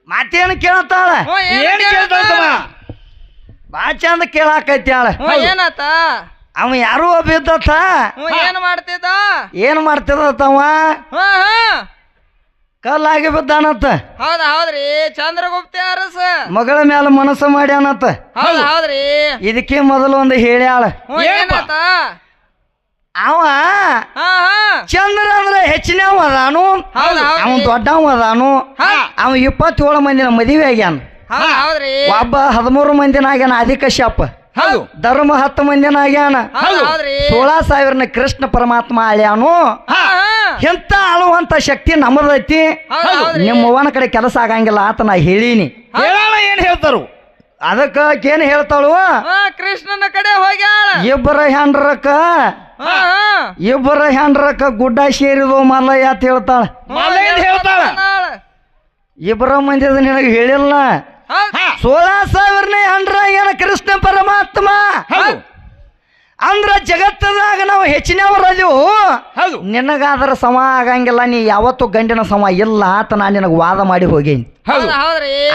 ಮತ್ತೇನು ಕೇಳತ್ತಾಳ ಏನ್ ಕೇಳ್ತಾಳ ಬಾ ಚಂದ ಕೇಳಾಕೈತ್ಯಾಳ ಏನಾತ ಅವ ಯಾರು ಬಿದ್ದತ್ತ ಏನ್ ಮಾಡ್ತಿದ್ದ ಏನ್ ಮಾಡ್ತಿದತ್ತವ ಕಲ್ಲಾಗಿ ಬಿದ್ದಾನತ್ತ ಹೌದ್ರಿ ಚಂದ್ರಗುಪ್ತ ಅರಸ ಮಗಳ ಮ್ಯಾಲ ಮನಸ್ಸು ಮಾಡ್ಯಾನತ್ತ ಹೌದ್ರಿ ಇದಕ್ಕೆ ಮೊದಲು ಒಂದು ಹೇಳ್ಯಾಳ ಏನಾತ ಅವ ಚಂದ್ರ ಅಂದ್ರೆ ಹೆಚ್ಚಿನವ ಅದಾನು ಅವ ದೊಡ್ಡವ ಅದಾನು ಅವ 27 ಮಂದಿನ ಮದುವೆ ಆಗ್ಯಾನ ಹೌದ್ರಿ ಒಬ್ಬ 13 ಮಂದಿನ ಆಗ್ಯಾನ ಆದಿಕಶ್ಯಪ ಧರ್ಮ 10 ಮಂದಿನ ಆಗ್ಯಾನ ಹೌದ್ರಿ 16,000 ಕೃಷ್ಣ ಪರಮಾತ್ಮ ಆಳ್ಯಾನು ಎಂತ ಆಳುವಂತ ಶಕ್ತಿ ನಮ್ಮದೈತಿ ನಿಮ್ಮ ಅವ್ವನ ಕಡೆ ಕೆಲಸ ಆಗಂಗಿಲ್ಲ ಆತ ನಾ ಹೇಳೀನಿ ಹೇಳಲ್ಲ ಏನ್ ಹೇಳ್ತಾರು ಅದಕ್ಕ ಏನ್ ಹೇಳ್ತಾಳು ಕೃಷ್ಣನ ಕಡೆ ಹೋಗ್ಯಾಳ ಇಬ್ಬರ ಹೆಂಡ್ರಕ್ಕ ಗುಡ್ಡ ಸೇರಿದು ಮಲ್ಲಯ್ಯ ಅಂತ ಹೇಳ್ತಾಳ ಹೇಳ್ತಾಳ ಇಬ್ಬರ ಮಂದಿ ನಿನಗೆ ಹೇಳಿಲ್ಲ 16,000 ಹೆಂಡ್ರ ಏನ ಕೃಷ್ಣ ಪರಮಾತ್ಮ ಅಂದ್ರ ಜಗತ್ತದಾಗ ನಾವು ಹೆಚ್ಚಿನವರದೀವು ನಿನಗಾದ್ರ ಸಮ ಆಗಂಗಿಲ್ಲ ನೀ ಯಾವತ್ತು ಗಂಡಿನ ಸಮ ಇಲ್ಲ ಆತ ನಾ ನಿನಗ ವಾದ ಮಾಡಿ ಹೋಗೇನಿ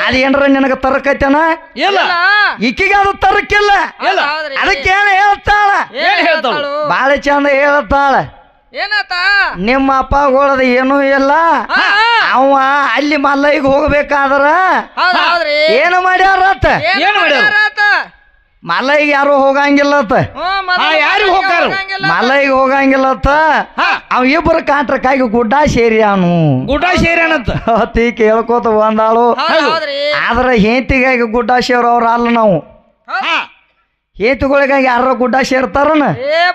ಅದೇನ್ರ ನಿನಗ ತರಕೈತೇನ ಈಕಿಗೆ ಅದು ತರಕಿಲ್ಲ ಅದಕ್ಕೇನು ಹೇಳ್ತಾಳ ಬಾಳ ಚಂದ ಹೇಳ್ತಾಳ ನಿಮ್ಮ ಅಪ್ಪಗಳದ ಏನೂ ಇಲ್ಲ ಅವ ಅಲ್ಲಿ ಮಲ್ಲಯ್ಯಗೆ ಹೋಗ್ಬೇಕಾದ್ರ ಏನು ಮಾಡ್ಯಾರತ್ತ ಮಲ್ಲಯ್ಯಗೆ ಯಾರು ಹೋಗಂಗಿಲ್ಲತ್ತ ಯಾರಿಗೆ ಹೋಗಾರ ಮಲ್ಲಯ್ಯಗೆ ಹೋಗಂಗಿಲ್ಲತ್ತ ಅವ ಇಬ್ಬರು ಕಾಂಟ್ರಕ್ಕಾಗಿ ಗುಡ್ಡ ಸೇರಿಯಾನು ಗುಡ್ಡ ಸೇರ್ಯಾನಂತ ಅತಿ ಕೇಳ್ಕೋತ ಬಂದಾಳು ಆದ್ರ ಹೇಂತಿಗಾಗಿ ಗುಡ್ಡ ಸೇರೋವ್ರ ಅಲ್ಲ ನಾವು ಹೇತುಗಳಿಗಾಗಿ ಯಾರ ಗುಡ್ಡ ಸೇರ್ತಾರನ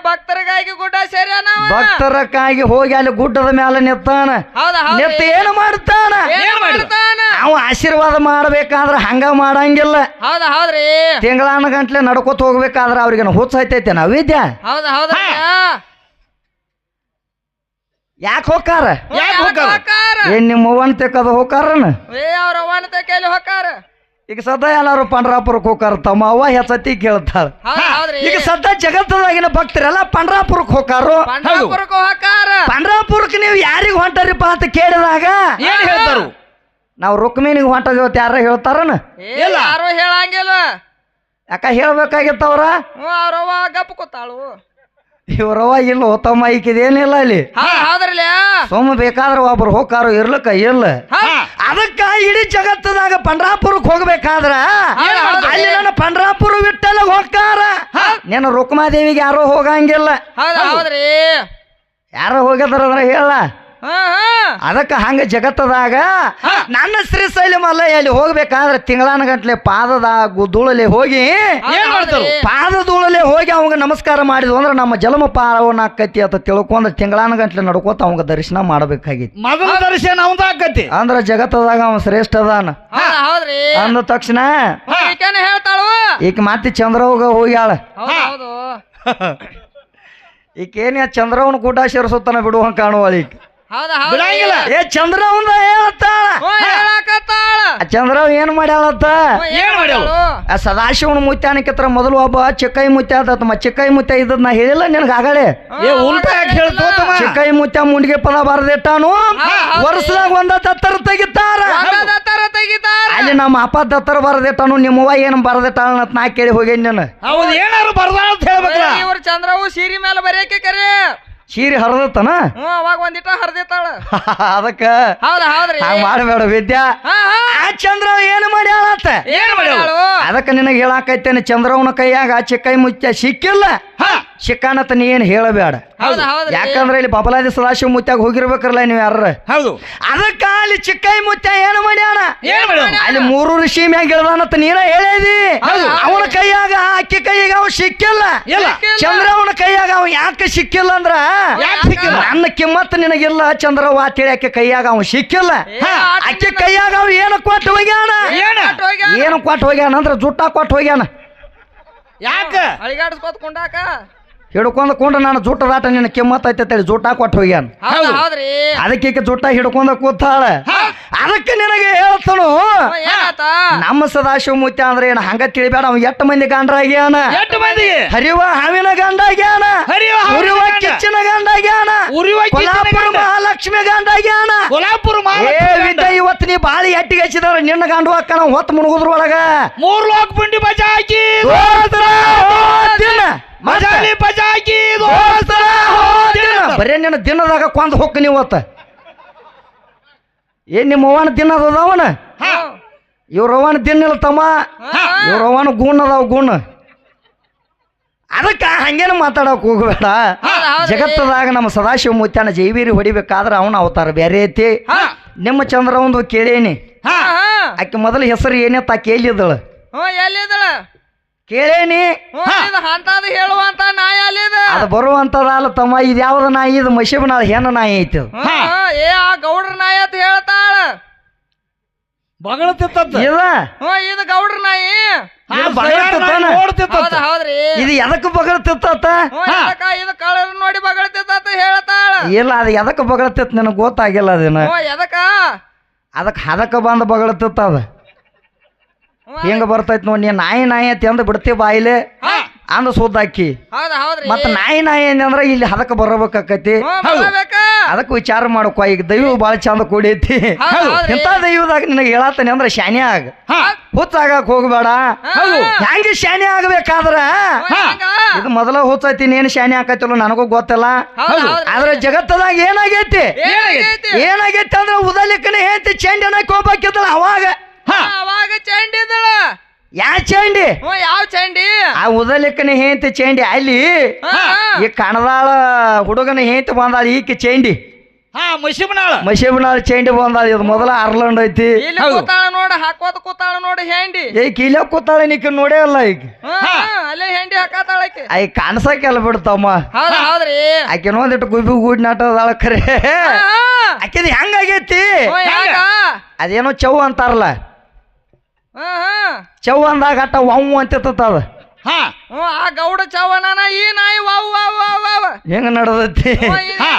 ಭಕ್ತರಿಗಾಗಿ ಗುಡ್ಡ ಸೇರ್ಯಾನ ಭಕ್ತರಕ್ಕಾಗಿ ಹೋಗಿ ಅಲ್ಲಿ ಗುಡ್ಡದ ಮ್ಯಾಲ ನಿತ್ತಾನ ನಿತ್ತ ಏನು ಮಾಡ್ತಾನ ಅವ ಆಶೀರ್ವಾದ ಮಾಡ್ಬೇಕಾದ್ರ ಹಂಗ ಮಾಡಂಗಿಲ್ಲ ಹೌದ್ರಿ ತಿಂಗಳಾನ ಗಂಟ್ಲೆ ನಡ್ಕೋತ ಹೋಗ್ಬೇಕಾದ್ರ ಅವ್ರಿಗೆ ಹುಚ್ಚ ಹತ್ತೈತೆ ವಿದ್ಯಾ ಯಾಕೆ ಹೋಗಾರ ಏನ್ ನಿಮ್ಮ ಅವ್ವನ ತೆಕ್ಕದ ಹೋಗಾರನ ಅವ್ರ ಅವ್ವನ ತೆಕ್ಕಲ್ಲಿ ಹೋಗಾರ ಈಗ ಸದಾ ಎಲ್ಲಾರು ಪಂಡ್ರಾಪುರಕ್ಕೆ ಹೋಗಾರ ತಮ್ಮ ಅವ್ವ ಹೆಚ್ಚತಿ ಕೇಳ್ತಾಳ ಈಗ ಸದಾ ಜಗತ್ತದಾಗಿನ ಭಕ್ತರೆಲ್ಲ ಪಂಡ್ರಾಪುರಕ್ಕೆ ಹೋಗಾರು ಪಂಡ್ರಾಪುರಕ್ಕೆ ನೀವು ಯಾರಿಗ ಹೊಂಟಾರಿಪ್ಪ ಅಂತ ಕೇಳಿದಾಗ ಏನ್ ಹೇಳ್ತಾರು ನಾವು ರುಕ್ಮಿಣಿಗೆ ಹೊಂಟದೇವತ್ ಯಾರ ಹೇಳ್ತಾರನ ಯಾರು ಹೇಳಂಗಿಲ್ಲ ಯಾಕ ಹೇಳ್ಬೇಕಾಗಿತ್ತವ್ರ ಅವ್ರವ್ವ ಗಪ್ಪ ಕೂತಾಳು ಇವ್ರವ್ವ ಇಲ್ಲ ಹೋತಮ್ಮ ಈಕಿದೇನಿಲ್ಲ ಅಲ್ಲಿ ಸೋಮ ಬೇಕಾದ್ರ ಒಬ್ರು ಹೋಗಾರು ಇರ್ಲಕ್ಕ ಇಲ್ಲ ಅದಕ್ಕ ಇಡೀ ಜಗತ್ತದಾಗ ಪಂಡ್ರಾಪುರಕ್ಕೆ ಹೋಗ್ಬೇಕಾದ್ರ ಅಲ್ಲಿ ನನ್ನ ಪಂಡ್ರಾಪುರ ವಿಠ್ಠಲ ಹೋಗಾರ ನೀನು ರುಕ್ಮಾದೇವಿಗೆ ಯಾರೋ ಹೋಗಂಗಿಲ್ಲ ಯಾರೋ ಹೋಗ್ಯದಾರ ಹೇಳ ಅದಕ್ಕ ಹಂಗ ಜಗತ್ತದಾಗ ನನ್ನ ಶ್ರೀಶೈಲ ಮಲ್ಲಯ್ಯ ಅಲ್ಲಿ ಹೋಗ್ಬೇಕಾದ್ರೆ ತಿಂಗಳಾನ ಗಂಟ್ಲೆ ಪಾದದ ಧೂಳಲೆ ಹೋಗಿ ಪಾದ ಧೂಳಲೆ ಹೋಗಿ ಅವಂಗ ನಮಸ್ಕಾರ ಮಾಡಿದ್ವು ಅಂದ್ರೆ ನಮ್ಮ ಜಲಮ ಪಾವನ ಆಕತಿ ಅಂತ ತಿಳ್ಕೊಂಡ್ರೆ ತಿಂಗಳಾನ ಗಂಟ್ಲೆ ನಡ್ಕೋತ ಅವಂಗ ದರ್ಶನ ಮಾಡ್ಬೇಕಾಗಿತ್ತು ಮೊದಲ ದರ್ಶನ ಅವಂದ ಆಕತಿ ಅಂದ್ರ ಜಗತ್ತದಾಗ ಅವ ಶ್ರೇಷ್ಠ ಅದಾನ ಅಂದ ತಕ್ಷಣ ಈಗ ಮತ್ತೆ ಚಂದ್ರವ್ಗ ಹೋಗ್ಯಾಳ ಈಕೇನ ಚಂದ್ರವನ್ ಗುಡ್ಡ ಸೇರಿಸುತ್ತಾನ ಬಿಡುವಂಗ ಕಾಣುವಳ ಈಗ ಏ ಚಂದ್ರವಂದ ಹೇಳ್ತಾಳ ಚಂದ್ರವ್ ಏನ್ ಮಾಡ್ಯಾಳತ್ತ ಸದಾಶಿವನ ಮುತ್ಯಾನಕ್ಕಿತ್ರ ಮೊದಲು ಒಬ್ಬ ಚಿಕ್ಕೈ ಮುತ್ಯ ಆದತ್ತಮ್ಮ ಚಿಕ್ಕೈ ಮುತ್ಯ ಇದ್ದದ್ ನಾ ಹೇಳಿಲ್ಲ ನಿನಗ ಆಗಲೇ ಚಿಕ್ಕೈ ಮುತ್ಯ ಮುಂಡಿಗೆ ಪದ ಬರದಿಟ್ಟಾನು ವರ್ಷದಾಗ ಒಂದ ದತ್ತರ ತೆಗಿತಾರ ಅಲ್ಲಿ ನಮ್ಮ ಅಪ್ಪ ದತ್ತರ ಬರದಿಟ್ಟಾನು ನಿಮ್ಮವ್ವ ಏನ್ ಬರದಿಟ್ಟಾಳ ಅಂತ ನಾ ಕೇಳಿ ಹೋಗೇನಿ ನಾನು ಏನಾರು ಬರ್ದಾಳ ಅಂತ ಹೇಳ್ಬೇಕಲ್ಲ ಇವ್ರ ಚಂದ್ರವು ಸೀರಿ ಮೇಲೆ ಬರೆಯಕ್ಕೆ ಕರೆ ಸೀರೆ ಹರದತ್ತನ ಅವಾಗ ಒಂದಿಟ ಹರಿದಿತ್ತಾಳ ಅದಕ್ಕ ಹೌದ್ರಿ ಮಾಡಬೇಡ ವಿದ್ಯಾ ಆ ಚಂದ್ರ ಏನು ಮಾಡ್ಯಾಳತ್ತ ಅದಕ್ಕ ನಿನಗೆ ಹೇಳಾಕೈತೇನೆ ಚಂದ್ರವನ ಕೈಯಾಗ ಚಿಕ್ಕೈ ಮುತ್ಯ ಸಿಕ್ಕಿಲ್ಲ ಸಿಕ್ಕಾನತ್ತ ನೀ ಏನ್ ಹೇಳಬೇಡ ಯಾಕಂದ್ರೆ ಇಲ್ಲಿ ಬಬಲಾದಿ ಸದಾಶಿವ ಮುತ್ಯಾಗ ಹೋಗಿರ್ಬೇಕಲ್ಲ ನೀವು ಯಾರ ಅದಕ್ಕ ಅಲ್ಲಿ ಚಿಕ್ಕೈ ಮುತ್ಯ ಏನು ಮಾಡ್ಯಾಣ ಅಲ್ಲಿ 3 ಋಷಿ ಮ್ಯಾಗ ಇಳ್ದಾನತ್ತ ನೀನ ಹೇಳಿದಿ ಅವನ ಕೈಯಾಗ ಅಕ್ಕಿ ಕೈಯಾಗ ಅವ ಸಿಕ್ಕಿಲ್ಲ ಚಂದ್ರವನ ಕೈಯಾಗ ಅವ ಯಾಕೆ ಸಿಕ್ಕಿಲ್ಲ ಅಂದ್ರ ನನ್ನ ಕಿಮ್ಮತ್ ನಿನಗಿಲ್ಲ ಚಂದ್ರವ್ವ ಅಂತೇಳಿ ಆಕೆ ಕೈಯಾಗ ಅವ ಸಿಕ್ಕಿಲ್ಲ ಆಕೆ ಕೈಯಾಗ ಅವ ಏನು ಕೊಟ್ಟು ಹೋಗ್ಯಾನ ಏನು ಕೊಟ್ಟು ಹೋಗ್ಯಾನ ಅಂದ್ರ ಜುಟ್ಟ ಕೊಟ್ಟು ಹೋಗ್ಯಾನ ಯಾಕ ಅಳಿಗಾಡಿಸ್ಕೋತ ಕೊಂಡಾಕ ಹಿಡ್ಕೊಂಡ ನಾನು ಜುಟ್ಟದಾಟ ನಿನ್ನ ಕಿಮ್ಮತ್ ಐತೆ ಜುಟ್ಟ ಕೊಟ್ಟು ಹೋಗ್ಯಾನ ಅದಕ್ಕೆ ಜುಟ್ಟ ಹಿಡ್ಕೊಂಡ ಕೂತಾಳ ಅದಕ್ಕೆ ನಿನಗೆ ಹೇಳ್ತಾನು ನಮ್ಮ ಸದಾಶಿವಮೂರ್ತಿ ಅಂದ್ರೆ ಏನ ಹಂಗ ತಿಳಿಬೇಡ ಅವ್ ಎಷ್ಟು ಮಂದಿ ಗಂಡ್ರಾಗ್ಯಾನ ಎಷ್ಟು ಮಂದಿಗೆ ಹರಿವ ಹಾವಿನ ಗಂಡಾಗ್ಯಾನ ಹರಿವ ಹಾವಿನ ಉರಿವ ಗಂಡ. ಕಿಚ್ಚಿನ ಗಂಡಾಗ್ಯಾನ ಉರಿವ ಕಿಚ್ಚಿನ ಕೊಲ್ಹಾಪುರ ಗಂಡ. ಮಹಾಲಕ್ಷ್ಮಿ ಗಂಡಾಗ್ಯಾನ ಕೊಲ್ಹಾಪುರ ಏ ಮಹಾಲಕ್ಷ್ಮಿ ಗಂಡ. ವಿದ್ಯ ಇವತ್ತು ನೀ ಬಾಳಿ ಎಟ್ಟಿಗೆ ಹಚ್ಚಿದವ್ರ ನಿನ್ನ ಗಂಡು ಅಕ್ಕನ ಹೊತ್ತು ಮುಣಗುದ್ರೊಳಗ 3 ಲೋಕ ಪುಂಡಿ ಬಜಾಕಿ ಮಜಾಲಿ ಬಜಾಕಿ ಬರೇ ನಿನ್ನ ದಿನದಾಗ ಕೊಂದ್ ಹೊಕ್ಕ ನೀವತ್ತ ಏನ್ ನಿಮ್ಮ ಅವ್ವನ ದಿನ ಅದಾವನ ಇವ್ರವ್ವನ ದಿನ ಇಲ್ಲ ತಮ್ಮ ಇವ್ರವ್ವನ ಗುಣ ಅದಾವ ಗುಣ ಅದಕ್ಕ ಹಂಗೇನು ಮಾತಾಡಕ್ ಹೋಗ್ಬೇಡ ಜಗತ್ತದಾಗ ನಮ್ಮ ಸದಾಶಿವಮೂರ್ತಿಯನ್ನ ಜೈವೀರಿ ಹೊಡಿಬೇಕಾದ್ರ ಅವನ ಅವತಾರ ಬೇರೆ ಐತಿ ನಿಮ್ಮ ಚಂದ್ರ ಒಂದು ಕೇಳೇನಿ ಆಕೆ ಮೊದಲ ಹೆಸರು ಏನತ್ತ ಕೇಳಿದಳು ಎಲ್ಲಿದಳ ಕೇಳೇನಿ ಅಂತದ್ ಹೇಳುವಂತ ನಾಯಿ ಅಲ್ಲಿದ ಅದು ಬರುವಂತದಲ್ಲ ತಮ್ಮ ಇದು ಯಾವ್ದ ನಾಯಿ ಇದು ಮಶೀಬನಾಳ ಹೆಣ್ಣು ನಾಯಿ ಐತಿ ಅದು. ಏ ಆ ಗೌಡ್ರ ನಾಯಿ ಅಂತ ಹೇಳ್ತಾಳ ಬಗಳತಿತ್ತ ಇದ ಇದು ಗೌಡ್ರ ನಾಯಿ ಇದು ಬಗಳ್ತಿತ್ತಾನ? ಹೌದ ಹೌದ್ರಿ ಇದು ಎದಕ್ಕೆ ಬಗಳ್ತಿತ್ತ ಇದು ಕಳರ್ ನೋಡಿ ಬಗಳ್ತಿತ್ತ ಹೇಳ್ತಾಳ ಇಲ್ಲ ಅದು ಎದಕ್ಕೆ ಬಗಳ್ತಿತ್ತು ನನಗೆ ಗೊತ್ತಾಗಿಲ್ಲ ಅದೇನ ಎದಕ್ಕ ಅದಕ್ಕೆ ಬಂದು ಬಗಳ್ತಿತ್ತ ಅದ ಹಿಂಗ ಬರ್ತೈತಿ ನೋಡಿ ನೀ ನಾಯಿ ನಾಯಿ ಅಂತ ಅಂದ್ ಬಿಡ್ತೀವಿ ಬಾಯಿಲೆ ಅಂದ ಸುದ್ದಾಕಿ ಹೌದ ಹೌದ್ರಿ ಮತ್ತ ನಾಯಿ ನಾಯಿ ಅಂದ್ರ ಇಲ್ಲಿ ಹದಕ್ಕೆ ಬರಬೇಕಾಕತಿ ಅದಕ್ಕೆ ವಿಚಾರ ಮಾಡ್ಕೊ ಈಗ ದೈವ ಬಾಳ ಚಂದ ಕೂಡೈತಿ ಇಂಥ ದೈವದಾಗ ನಿನಗೆ ಹೇಳತ್ತಾನೆ ಅಂದ್ರೆ ಶಾನೆ ಆಗ ಹುಚ್ಚಾಗಕ್ ಹೋಗ್ಬೇಡ ಹೆಂಗ ಶಾನೆ ಆಗ್ಬೇಕಾದ್ರ ಇದು ಮೊದಲ ಹುಚ್ಚೈತಿ ನೀನ್ ಶಾನೆ ಆಕತಿಲ್ಲ ನನಗೂ ಗೊತ್ತಿಲ್ಲ ಆದ್ರೆ ಜಗತ್ತದಾಗ ಏನಾಗೈತಿ ಏನಾಗೈತಿ ಅಂದ್ರೆ ಉದಲಿಕ್ಕನೆ ಹೇಳ್ತಿ ಚಂಡಿನಾಕ್ ಹೋಗ್ಬೇಕಿದ್ದಲ್ಲ ಅವಾಗ ಅವಾಗ ಚಂಡಿ ಇದ್ದಳ ಯಾ ಚಂಡಿ ಯಾವ ಚಂಡಿ ಆ ಉದಲಿಕ್ಕನೆ ಹೇಂತಿ ಚಂಡಿ ಅಲ್ಲಿ ಈ ಕಣದಾಳ ಹುಡುಗನ ಹೇಂತಿ ಬಂದಾಳ ಈಕೆ ಚಂಡಿ ಮಶೀಬನಾಳ ಚಂಡಿ ಬಂದಾಳ ಇದು ಮೊದಲ ಅರ್ಲಂಡ್ ಐತಿ ಇಲ್ಲಿ ಕೂತಾಳ ನೋಡ ಹಾಕೋತ ಕೂತಾಳ ನೋಡಿ ಹೆಂಡಿ ಈಗ ಇಲ್ಲೇ ಕೂತಾಳೆ ನೀಕ ನೋಡೇ ಅಲ್ಲ ಈಗ ಅಲ್ಲೇ ಹೆಂಡಿ ಹಾಕತಾಳ ಆಕಿ ಆಯ್ಕೆ ಕಾಣ್ಸಕ್ಕೆಲ್ಲ ಬಿಡ್ತಮ್ಮ ಹೌದ ಹೌದ್ರಿ ಆಕೆ ನೋಡಿಟ್ಟು ಗುಬ್ಬಿ ಗೂಡ್ ನಾಟದಾಳ ಖರೆ ಆಕೆದು ಹೆಂಗಾಗೈತಿ ಅದೇನೋ ಚೌ ಅಂತಾರಲ್ಲ ಚೌ ಅಂದಾಗ ಅಟ್ಟ ವಾವು ಅಂತಿರ್ತದ ಆ ಗೌಡ ಚವನ ಈ ನಾಯಿ ವಾವ್ ವಾವ್ ವಾವ್ ವಾವ್ ಹೆಂಗ ನಡದೈತಿ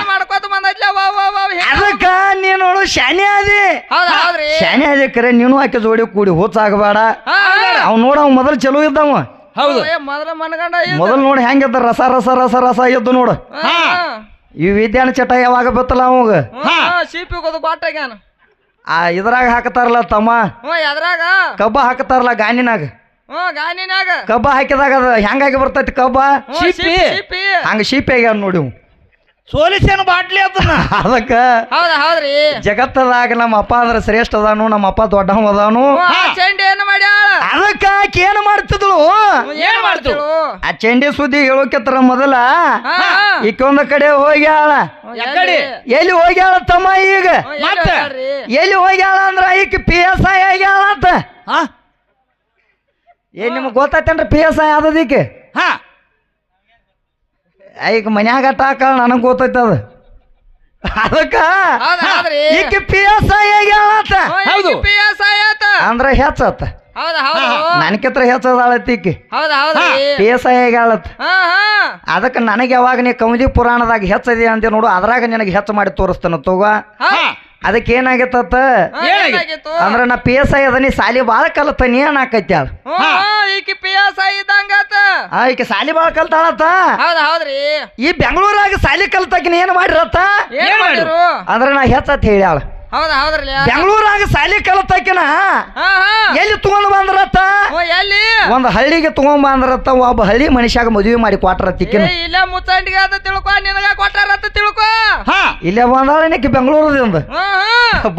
ಮಾಡ್ಕೋತ ಬಂದೈತ್ಲ ವಾವ್ ವಾವ್ ವಾವ್ ಅದಕ್ಕ ನೀನು ಶಾನೆ ಅದಿ ಹೌದ ಹೌದ್ರಿ ಶಾನೆ ಅದಿ ಕರೆ ನೀನು ಆಕೆ ಜೋಡಿ ಕೂಡಿ ಹುಚ್ಚಾಗಬೇಡ ಅವ್ ನೋಡ ಅವ್ ಮೊದಲು ಚಲೋ ಇದ್ದವ ಹೌದು ಮೊದಲ ಮನಗಂಡ ಮೊದಲು ನೋಡಿ ಹೆಂಗಿದ್ದ ರಸ ರಸ ರಸ ರಸ ಎದ್ದು ನೋಡು ಈ ವಿದ್ಯಾನ ಚಟ ಯಾವಾಗ ಬತ್ತಲ್ಲ ಅವಾಗ ಸಿಪಿ ಗೊತ್ತು ಬಾಟಾಗ್ಯಾನ ಆ ಇದ್ರಾಗ ಹಾಕತಾರಲ್ಲ ತಮ್ಮ ಎದ್ರಾಗ ಕಬ್ಬ ಹಾಕತಾರಲ್ಲ ಗಾನಿನಾಗ ಗಾನಿನಾಗ ಕಬ್ಬ ಹಾಕಿದಾಗ ಅದು ಹೆಂಗಾಗಿ ಬರ್ತೈತಿ ಕಬ್ಬ ಸಿಪಿ ಹಂಗ ಶೀಪಿ ಆಗ್ಯಾನ ನೋಡಿ ಇವ್. ಸೋಲಿಸೇನು ಬಾಟ್ಲಿ ಅದನ್ನ ಅದಕ್ಕ ಹೌದ ಹೌದ್ರಿ ಜಗತ್ತದಾಗ ನಮ್ಮ ಅಪ್ಪ ಅಂದ್ರೆ ಶ್ರೇಷ್ಠ ಅದಾನು ನಮ್ಮ ಅಪ್ಪ ದೊಡ್ಡವ ಅದಾನು ಚಂಡಿ ಏನ್ ಮಾಡ್ಯಾಳ ಅದಕ್ಕ ಆಕಿ ಏನ್ ಮಾಡ್ತಿದ್ಳು ಏನ್ ಮಾಡ್ತಿಳು ಆ ಚಂಡಿ ಸುದ್ದಿ ಹೇಳೋಕೆತ್ರ ಮೊದಲ ಈಕೊಂದ ಕಡೆ ಹೋಗ್ಯಾಳ ಎಲ್ಲಿ ಹೋಗ್ಯಾಳ ತಮ್ಮ ಈಗ ಎಲ್ಲಿ ಹೋಗ್ಯಾಳ ಅಂದ್ರ ಈಕಿ PSI ಆಗ್ಯಾಳ ಅಂತ ಏನ್ ನಿಮ್ಗೆ ಗೊತ್ತೈತೇನ್ರಿ PSI ಆದದೀಕೆ ಈಗ ಮನ್ಯಾಗ ಟಾಕ ನನಗ್ ಗೊತ್ತೈತ ಅದು ಅದಕ್ಕ ಈಕಿ PSI ಆಗ್ಯಾಳ ಅಂತ ಹೌದು ಅಂದ್ರ ಹೆಚ್ಚತ್ತ ಹೌದ ಹೌದು ನನಕಿತ್ರ ಹೆಚ್ಚದಾಳತ್ತ ಈಕಿ ಹೌದ ಹೌದ್ರಿ PSI ಆಗ್ಯಾಳತ್ತ ಅದಕ್ಕೆ ನನಗೆ ಯಾವಾಗ ನೀ ಕೌದಿ ಪುರಾಣದಾಗ ಹೆಚ್ಚದಿ ಅಂತ ನೋಡು ಅದ್ರಾಗ ನಿನಗೆ ಹೆಚ್ಚು ಮಾಡಿ ತೋರಿಸ್ತಾನ ತಗೋ ಅದಕ್ಕೆ ಏನಾಗತ್ತ ಅಂದ್ರ ನಾ PSI ಅದ ನೀ ಸಾಲಿ ಬಾಳ ಕಲತ ನೀ ಏನಾಕೈತಿ ಅದ ಈಕಿ PSI ಇದ್ದಂಗತ ಈಕೆ ಸಾಲಿ ಬಾಳ ಕಲ್ತಾಳತ್ತ ಹೌದ ಹೌದ್ರಿ ಈ ಬೆಂಗಳೂರಾಗ ಸಾಲಿ ಕಲ್ತಾಕಿನ ಏನ್ ಮಾಡಿರತ್ತ ಏನ್ ಮಾಡಿರು ಅಂದ್ರ ನಾ ಹೆಚ್ಚತ್ ಹೇಳ್ಯಾಳ ಹೌದ ಹೌದ್ರಲ್ಲ ಬೆಂಗಳೂರಾಗ ಸಾಲಿ ಕಲ್ತಾಕಿನ ಎಲ್ಲಿ ತಗೊಂಡ್ ಬಂದ್ರತ್ತ ಎಲ್ಲಿ ಒಂದ್ ಹಳ್ಳಿಗೆ ತಗೊಂಡ್ ಬಂದ್ರತ್ತ ಒಬ್ಬ ಹಳ್ಳಿ ಮನುಷ್ಯಾಗ ಮದುವೆ ಮಾಡಿ ಕೊಟ್ರತ್ತಿಕ್ಕಿನ ಇಲ್ಲ ಮುಚ್ಚಂಡಿಗೆ ಅಂತ ತಿಳ್ಕೊ ನಿನಗ ಕೊಟ್ಟಾರತ್ತ ತಿಳ್ಕೊ ಇಲ್ಲೇ ಬಂದಾಳನಿಕ್ಕೆ ಬೆಂಗಳೂರದಿಂದ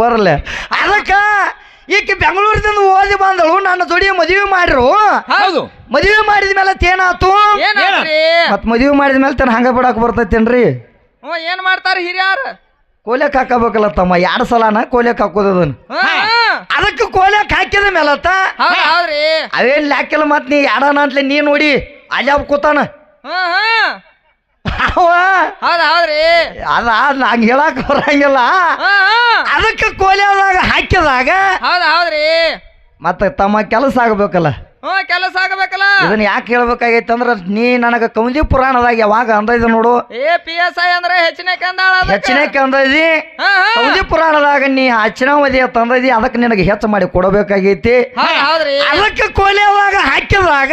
ಬರಲ್ಲ ಅದಕ್ಕ ಈಕೆ ಬೆಂಗಳೂರದಿಂದ ಓದಿ ಬಂದಳು ನನ್ನ ಜೋಡಿ ಮದುವೆ ಮಾಡ್ರು ಹೌದು ಮದುವೆ ಮಾಡಿದ ಮೇಲೆ ಏನಾತು ಮತ್ ಮದುವೆ ಮಾಡಿದ ಮೇಲೆ ತನ್ನ ಹಂಗ ಬಿಡಾಕ ಬರ್ತೈತೇನ್ರಿ ಏನ್ ಮಾಡ್ತಾರ ಹಿರಿಯಾರ ಕೋಲೆಕ್ ಹಾಕಬೇಕಲ್ಲ ತಮ್ಮ 2 ಸಲನ ಕೋಲೆಕ್ ಹಾಕೋದನ್ ಅದಕ್ಕೆ ಕೋಲೆಕ್ ಹಾಕಿದ ಮೇಲತ್ತ ಅವೇನ್ ಲ್ಯಾಕಿಲ್ಲ ಮತ್ ನೀ ಯಾಡನ ಅಂತಲೇ ನೀ ನೋಡಿ ಅಲ್ಲಿ ಅವ್ ಕೂತಾನ ಹೌದ್ರಿ ಅದ ನಂಗೆ ಹೇಳಕ್ ಬರಂಗಿಲ್ಲ ಅದಕ್ಕೆ ಕೋಲೆದಾಗ ಹಾಕಿದಾಗ ಹೌದ್ರಿ ಮತ್ತೆ ತಮ್ಮ ಕೆಲಸ ಆಗ್ಬೇಕಲ್ಲ ಕೆಲಸ ಆಗಬೇಕಲ್ಲ. ಇದನ್ನ ಯಾಕೆ ಹೇಳ್ಬೇಕಾಗೈತೆ ಅಂದ್ರ ನೀ ನನಗ ಕೌಂದಿ ಪುರಾಣದಾಗ ಯಾವಾಗ ಅಂದೈದ ನೋಡು. PSI ಅಂದ್ರೆ ಹೆಚ್ಚಿನ ಕಂದಾಳ. ಹೆಚ್ಚಿನ ಅಂದೈದಿ ಕೌಂದಿ ಪುರಾಣದಾಗ ನೀ ಹಚ್ಚನಾವಧಿ ತಂದೈದಿ, ಅದಕ್ಕೆ ನಿನಗೆ ಹೆಚ್ಚು ಮಾಡಿ ಕೊಡಬೇಕಾಗೈತಿ. ಹೌದ್ರಿ. ಅದಕ್ಕೆ ಕೋಲಿಯವಾಗ ಹಾಕಿದಾಗ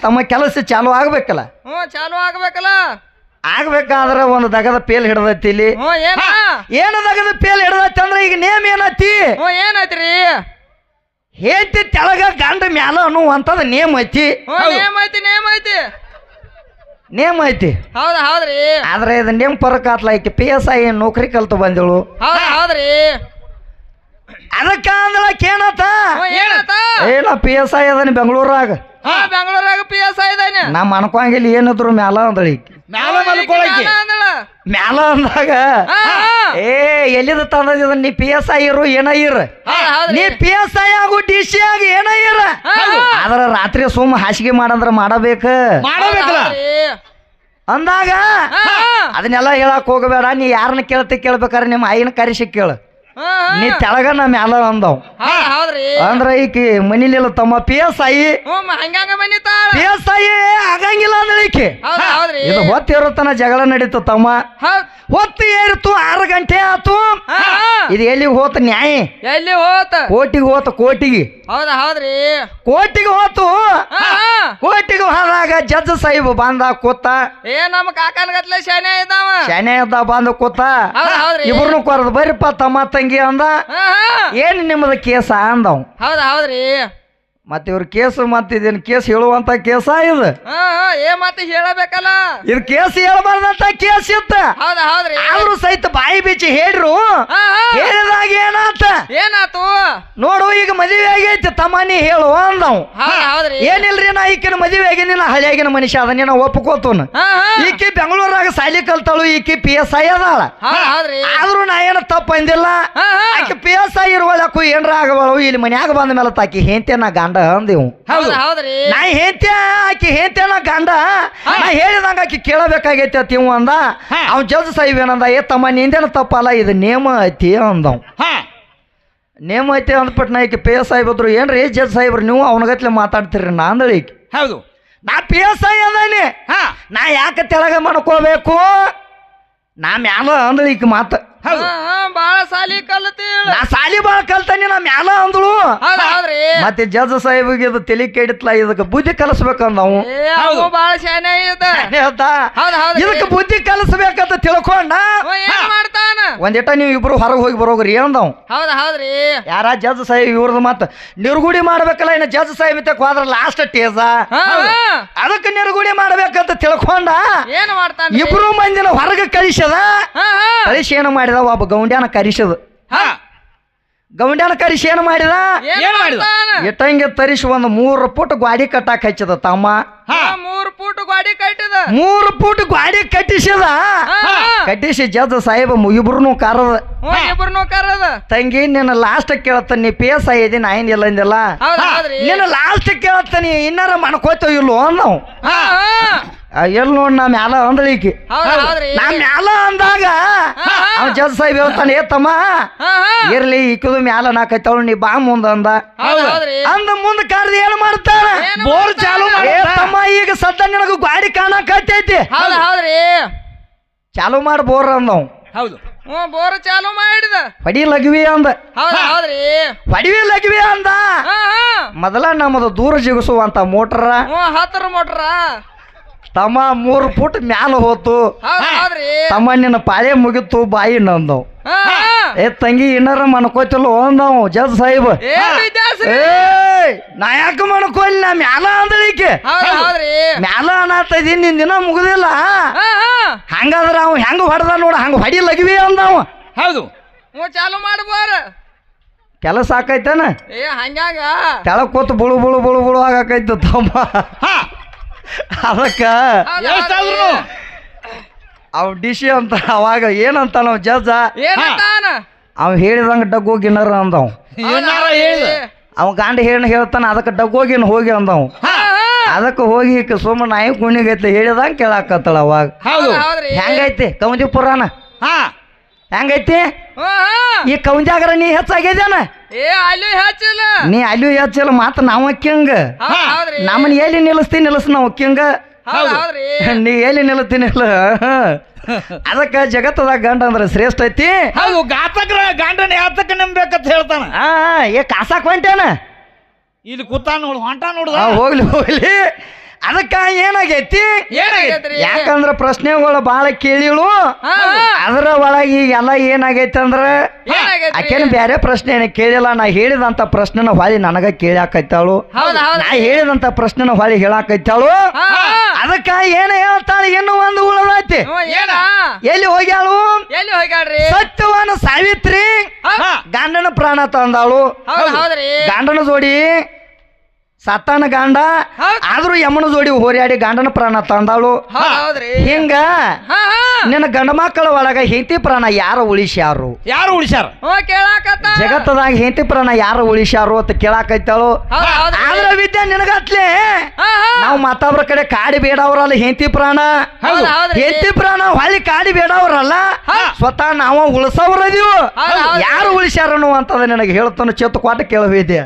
ತಮ್ಮ ಕೆಲಸ ಚಾಲು ಆಗ್ಬೇಕಲ್ಲ. ಚಾಲು ಆಗ್ಬೇಕಲ್ಲ. ಆಗ್ಬೇಕಾದ್ರ ಒಂದು ದಗದ ಪೇಲ್ ಹಿಡ್ದೈತಿ ಇಲ್ಲಿ. ಏನು ದಗದ ಪೇಲ್ ಹಿಡ್ದೈತಿ ಅಂದ್ರ ಈಗ ನೇಮ್ ಏನೈತಿ? ಏನೈತ್ರಿ? ಹೇತಿ ತೆಳಗ ಗಂಡ ಮ್ಯಾಲ ಅನ್ನುವಂಥದ್ದು ನೇಮ್ ಐತಿ. ನೇಮ್ ಐತಿ. ಹೌದ್ರಿ. ಆದ್ರೆ ಇದು ನೇಮ್ ಪರಕ್ ಆತ್ಲ ಐತಿ. PSI ನೌಕರಿ ಕಲ್ತು ಬಂದಳು. ಹೌದ್ರಿ. ಅದಕ್ಕ ಅಂದಳಕ್ ಏನತ್ತ? ಏನ PSI ಅದನ್ನ ಬೆಂಗಳೂರಾಗ. ಬೆಂಗಳೂರಾಗ PSI ಇದಾನೆ. ನಮ್ಮ ಅನ್ಕೊಂಗಿಲ್ಲ ಏನಿದ್ರು ಮ್ಯಾಲ ಅಂದಳಿ. ಮ್ಯಾಲ ಅಂದಾಗ ಎಲ್ಲಿದ ತಂದದ ನೀ PSI ಇರು ಏನ ಇರ, ನೀ PSI ಆಗು DC ಆಗಿ ಏನ ಇರ, ಆದ್ರ ರಾತ್ರಿ ಸುಮ್ಮ ಹಾಸಿಗೆ ಮಾಡಂದ್ರ ಮಾಡಬೇಕ ಅಂದಾಗ ಅದನ್ನೆಲ್ಲ ಹೇಳಕ್ ಹೋಗಬೇಡ. ನೀ ಯಾರನ್ನ ಕೇಳ್ಬೇಕಾರೆ ನಿಮ್ಮ ಆಯಿನ ಕರೆಸಿ ಕೇಳು. ನೀ ತೆಳಗ ನಾ ಮ್ಯಾಲ ಅಂದವ್ ಅಂದ್ರ ಈಕಿ ಮನಿಲಿಲ್ಲ ತಮ್ಮ PSI ಆಗಂಗಿಲ್ಲ ಅಂದ್ರೆ ಈಕಿ ಇದು ಹೊತ್ತಿರುತ್ತಾನ ಜಗಳ ನಡೀತು ತಮ್ಮ. ಹೊತ್ತು ಏರಿತು 6 ಗಂಟೆ ಆತು. ಇದು ಎಲ್ಲಿ ಹೋತ ನ್ಯಾಯ? ಎಲ್ಲಿ ಹೋತ? ಕೋಟಿಗೆ ಹೋತ. ಕೋಟಿಗೆ ಕೋಟಿಗೆ ಹೋತು. ಕೋಟಿಗೆ ಹೋದಾಗ ಜಡ್ಜ್ ಸಾಹಿಬ್ ಬಂದ ಕೂತ. ನಮ್ಮ ಕಾಕನ ಗತ್ಲೆ ಶಾನೆ ಇದ್ದ ಬಂದ ಕೂತ. ಇಬ್ರನ್ನು ಕೊರದ್ ಬರಿಪ್ಪ ತಮ್ಮ ತಂಗಿ ಅಂದ. ಏನ್ ನಿಮ್ಮದ ಕೇಸ ಅಂದವ್. ಹೌದ್ರಿ. ಮತ್ತೆ ಇವ್ರ ಕೇಸ್ ಮತ್ತಿದೇನು ಕೇಸ್ ಹೇಳುವಂತ ಕೇಸ ಇದು. ಮತ್ತೆ ಹೇಳಬೇಕಲ್ಲ. ಇದು ಕೇಸ್ ಹೇಳಬಾರ್ದಂತ ಕೇಸ್ ಇತ್ತ. ಆದ್ರೂ ಸಹಿತ ಬಾಯಿ ಬಿಚ್ಚಿ ಹೇಳ್ರು. ಹೇಳಿದಾಗ ಏನಾತು ನೋಡು, ಈಗ ಮದುವೆ ಆಗೈತಿ ತಮ್ಮ, ನೀ ಹೇಳು ಅಂದವ್. ಏನಿಲ್ರಿ, ನಾ ಈಕಿನ ಮದುವೆ ಆಗಿನ ಹಳಿಯಾಗಿನ ಮನುಷ್ಯ ಅದ, ನೀನ ಒಪ್ಕೋತನ. ಈಕಿ ಬೆಂಗಳೂರಾಗ ಸಾಲಿ ಕಲ್ತಾಳು, ಈಕಿ PSI ಅದಾಳ. ಆದ್ರೂ ನಾ ಏನು ತಪ್ಪ ಅಂದಿಲ್ಲ. ಆಕಿ PSI ಇರುವಳಕು ಏನ್ರ ಆಗಬಾಳು. ಇಲ್ಲಿ ಮನ್ಯಾಗ ಬಂದ ಮೇಲೆ ತಾಕಿ ಹೆಂತೆ ನಾ ಗಂಡ ಅಂದೇವು. ನಾ ಹೆಂತೆ ಆಕಿ ಹೆಂತೆ ನಾ ಗಂಡ. ನಾ ಹೇಳಿದಂಗ ಆಕಿ ಕೇಳಬೇಕಾಗೈತಿ ಅಂತ ಇವ್ ಅಂದ. ಅವ್ ಜಡ್ಜ್ ಸಾಹಿಬ್ ಏನಂದ, ತಮ್ಮ ನಿಂದೇನು ತಪ್ಪಲ್ಲ, ಇದು ನೇಮ ಐತಿ ಅಂದವ್. ನೇಮ ಐತಿ ಅಂದ್ಬಿಟ್ಟು ನಾ ಈಕಿ PSI ಬದ್ರು. ಏನ್ರಿ ಜಡ್ಜ್ ಸಾಹಿಬ್ರು ನೀವು ಅವನಗತ್ಲೆ ಮಾತಾಡ್ತೀರಿ ನಾ ಅಂದಳಿ. ಹೌದು, ನಾ PSI ಅದಾನೆ, ನಾ ಯಾಕೆ ತೆಳಗ ಮಾಡ್ಕೋಬೇಕು? ನಾ ಮ್ಯಾಲ ಅಂದಳಿ ಈಕಿ ಮಾತ. ಬಾಳ ಸಾಲಿ ಕಲ್ತಿ. ನಾ ಸಾಲಿ ಬಾಳ ಕಲ್ತಾನಿ, ನಾ ಮ್ಯಾಲ ಅಂದಳು. ಮತ್ತೆ ಜಡ್ಜ್ ಸಾಹಿಬ್ಗೆ ಇದು ತಲೆ ಕೆಡಿತ್ಲ, ಇದಕ್ಕೆ ಬುದ್ಧಿ ಕಲಿಸ್ಬೇಕಂದವು. ಬಾಳ ಶಾನೆ ಇದಕ್ಕೆ ಬುದ್ಧಿ ಕಲಿಸ್ಬೇಕಂತ ತಿಳ್ಕೊಂಡ ಒಂದಿಟ ನೀವು ಇಬ್ರು ಹೊರಗೆ ಹೋಗಿ ಬರೋಗ್ರಿ ಅಂದವ್. ಯಾರ ಜಡ್ಜ್ ಸಾಹಿಬ್ ಇವ್ರದ್ದು ಮತ್ತ ನಿರ್ಗುಡಿ ಮಾಡ್ಬೇಕಲ್ಲ. ಇನ್ನು ಜಡ್ಜ್ ಸಾಹಿಬ್ ತಕ್ಕ ಹೋದ್ರ ಲಾಸ್ಟ್ ಟೇಜ, ಅದಕ್ಕೆ ನಿರ್ಗುಡಿ ಮಾಡ್ಬೇಕಂತ ತಿಳ್ಕೊಂಡ ಇಬ್ರು ಮಂದಿನ ಹೊರಗೆ ಕಳಿಸದ. ಕಳಿಸಿ ಏನು ಮಾಡಿದ, ಒಬ್ಬ ಗೌಂಡ್ಯಾನ ಕರಿಸದ. ಗೌಂಡ್ಯಾನ ಕರಿಸಿ ಏನು ಮಾಡಿದ, ಇಟ್ಟಂಗೆ ತರಿಸಿ ಒಂದು 3 ಫುಟ್ ಗಾಡಿ ಕಟ್ಟಾಕ ಹಚ್ಚದ ತಮ್ಮ. 3 ಫುಟ್ ಗಾಡಿ ಕಟ್ಟಿದ. 3 ಫುಟ್ ಗಾಡಿ ಕಟ್ಟಿಸದ. ಕಟ್ಟಿಸಿ ಜಡ್ಜ್ ಸಾಹೇಬ ಇಬ್ರು ಕರದ. ತಂಗಿ ನಿನ್ನ ಲಾಸ್ಟ್ ಕೇಳತ್ತ, ನೀ PSI ಇದಿ, ನಾ ಏನಿಲ್ಲ ಅಂದಿಲ್ಲ. ನಿನ್ನ ಲಾಸ್ಟ್ ಕೇಳತ್ತ, ನೀ ಇನ್ನಾರ ಮಾಡ್ಕೋತೋ ಇಲ್ಲೋ ಅಂದವ್. ಎಲ್ ನೋಡ್ ನಾ ಮ್ಯಾಲ ಅಂದಳಿಕಿ. ನಾ ಮ್ಯಾಲ ಅಂದಾಗ ಅವ್ ಜಡ್ಜ್ ಸಾಹೇಬ್ ಹೇಳ್ತಾನೆ, ತಮ್ಮ ಇರ್ಲಿ ಈಕದು ಮ್ಯಾಲ ನಾಕೈತವಳು, ನೀ ಬಾ ಮುಂದ ಅಂದ. ಅಂದ ಮುಂದ ಕರ್ದು ಏನ್ ಮಾಡ್ತಾರ, ಬೋರ್ ಚಾಲು ತಮ್ಮ. ಈಗ ಸದ್ದ ನಿನಗ ಗಾಡಿ ಕಾಣಕತ್ತೈತಿ, ಚಾಲು ಮಾಡಿ ಬೋರ್ ಅಂದವ್. ಹೌದು, ಬೋರ್ ಚಾಲು ಮಾಡಿದ. ಹೊಡಿ ಲಗ್ವಿ ಅಂದ. ಹೊಡಿವಿ ಲಗ್ವಿ ಅಂದ. ಮೊದಲ ನಮ್ಮದು ದೂರ ಜಿಗಿಸುವಂತ ಮೋಟರ, 10 ಮೋಟರ ತಮ್ಮ 3 ಫುಟ್ ಮ್ಯಾಲ ಹೋತು. ತಮ್ಮ ನಿನ್ನ ಪಾಳೆ ಮುಗಿತು, ಬಾಯಿ ನಂದವ್. ತಂಗಿ ಇನ್ನಾರ ಮನ್ಕೋತಿಲ್ಲ ಅಂದವ್ ಜಡ್ಜ್ ಸಾಹಿಬ್. ನಾ ಯಾಕ ಮನ್ಕೋಲಿ, ನಾ ಮ್ಯಾಲ ಅಂದಳಿಕೆ. ಮ್ಯಾಲ ಅನ್ನತದಿ, ನಿನ್ ದಿನ ಮುಗುದಿಲ್ಲ. ಹಂಗಾದ್ರ ಅವ್ ಹೆಂಗ ಹೊಡೆದ ನೋಡ, ಹಂಗ ಹೊಡಿ ಲಗ್ವಿ ಅಂದವ. ಹೌದು, ಚಾಲು ಮಾಡ್ಬಾರ ಕೆಲಸ ಆಕೈತನ. ಹಂಗ ತೆಳಗ್ ಕೂತು ಬುಳು ಬುಳು ಬುಳು ಬುಳು ಆಗಾಕೈತ ತಮ್ಮ. ಅದಕ್ಕ ಅವ್ DC ಅಂತ ಅವಾಗ ಏನಂತ ನಾವ್ ಜಡ್ಜ, ಅವ್ ಹೇಳಿದಂಗ ಡಗ್ಗೋಗಿನಾರ ಅಂದವ್. ಅವ ಗಂಡ ಹೇಳ್ತಾನ, ಅದಕ್ಕೆ ಡಗ್ಗೋಗಿನ ಹೋಗಿ ಅಂದವ್. ಅದಕ್ಕೆ ಹೋಗಿ ಸುಮ್ಮನೆ ನಾಯಿ ಕುಣಿಗೈತೆ ಹೇಳಿದಂಗ ಕೇಳಾಕತ್ತಳ. ಅವಾಗ ಹೆಂಗೈತಿ ಕೌಂದಿ ಪುರಾಣ? ಹೆಂಗೈತಿ ಹಾ, ಹಾ. ಈ ಕೌಂಜಾಗರ ನೀ ಹೆಚ್ಚಾಗ್ಯದೇನ ಏ ಅಲ್ಲಿ ಹೆಚ್ಚಿಲ್ಲ ನೀ ಅಲ್ಲಿ ಹೆಚ್ಚಲ್ಲ ಮಾತ ನಾವ್ ಅಕ್ಕಿಂಗ ಹೌದ್ರಿ ನಮ್ಮನ್ನ ಎಲ್ಲಿ ನಿಲ್ಲಿಸ್ತೀನಿ ನಿಲ್ಲಿಸ್ ನಾವ್ ಅಕ್ಕಿಂಗ ಹೌದ್ರಿ ನೀ ಎಲ್ಲಿ ನಿಲ್ಲುತ್ತೀನಿ ಇಲ್ಲ ಅದಕ್ಕ ಜಗತ್ತದಾಗ ಗಂಡ ಅಂದ್ರೆ ಶ್ರೇಷ್ಠ ಐತಿ ಹೌದು ಗಾತಕ್ರ ಗಂಡನ ಯಾತಕ ನಂಬೇಕಂತ ಹೇಳ್ತಾನ ಏ ಕಾಸಾಕ್ ಹೊಂಟೇನ ಇಲ್ಲಿ ಕೂತಾನ ನೋಡು ಹೊಂಟ ನೋಡುದ ಹೋಗ್ಲಿ ಹೋಗ್ಲಿ ಅದಕ್ಕ ಏನಾಗೈತಿ ಏನಾಗೈತ್ರಿ ಯಾಕಂದ್ರ ಪ್ರಶ್ನೆಗಳು ಬಾಳ ಕೇಳಿಳು ಅದ್ರ ಒಳಗೆ ಎಲ್ಲ ಏನಾಗೈತಿ ಅಂದ್ರ ಏನಾಗೈತ್ರಿ ಆಕೆನ ಬ್ಯಾರೆ ಪ್ರಶ್ನೆ ಏನ ಕೇಳಿಲ್ಲ ನಾ ಹೇಳಿದಂತ ಪ್ರಶ್ನೆನ ಹೊಳಿ ನನಗ ಕೇಳಾಕೈತಾಳು ಹೌದ್ ಹೌದ್ ನಾ ಹೇಳಿದಂತ ಪ್ರಶ್ನೆನ ಹೊಳಿ ಹೇಳಾಕೈತಾಳು ಅದಕ್ಕ ಏನ ಹೇಳ್ತಾಳೆ ಇನ್ನು ಒಂದು ಉಳದೈತಿ ಏನ ಎಲ್ಲಿ ಹೋಗ್ಯಾಳು ಎಲ್ಲಿ ಹೋಗ್ಯಾಳ್ರಿ ಸತ್ಯವಾನ ಸಾವಿತ್ರಿ ಗಂಡನ ಪ್ರಾಣ ತಂದಾಳು ಹೌದ್ರಿ ಗಂಡನ ಜೋಡಿ ಸತ್ತಾನ ಗಂಡ ಆದ್ರೂ ಯಮನ ಜೋಡಿ ಹೋರ್ಯಾಡಿ ಗಂಡನ ಪ್ರಾಣ ತಂದಾಳು ಹೌದ್ರಿ ಹಿಂಗ ನಿನ್ನ ಗಂಡ ಮಕ್ಕಳ ಒಳಗ ಹೆಂಡತಿ ಪ್ರಾಣ ಯಾರು ಉಳಿಸ್ಯಾರು ಯಾರು ಉಳಿಸ್ಯಾರ ಕೇಳಾಕತ್ತ ಜಗತ್ತದಾಗ ಹೆಂಡತಿ ಪ್ರಾಣ ಯಾರು ಉಳಿಸ್ಯಾರು ಅಂತ ಕೇಳಾಕೈತಾಳು ಆದ್ರ ವಿದ್ಯೆ ನಿನಗತ್ಲೆ ನಾವು ಮತ್ತೊಬ್ರ ಕಡೆ ಕಾಡಿ ಬೇಡವ್ರಲ್ಲ ಹೆಂಡತಿ ಪ್ರಾಣ ಹೆಂಡತಿ ಪ್ರಾಣ ಹೊಳ್ಳಿ ಕಾಡಿ ಬೇಡವ್ರಲ್ಲ ಸ್ವತಃ ನಾವು ಉಳಿಸವ್ರದೀವು ಯಾರು ಉಳಿಸ್ಯಾರನು ಅಂತದ ನಿನಗೆ ಹೇಳ್ತಾನ ಚೆತ್ತು ಕೊಟ್ಟ ಕೇಳವಿದ್ಯೆ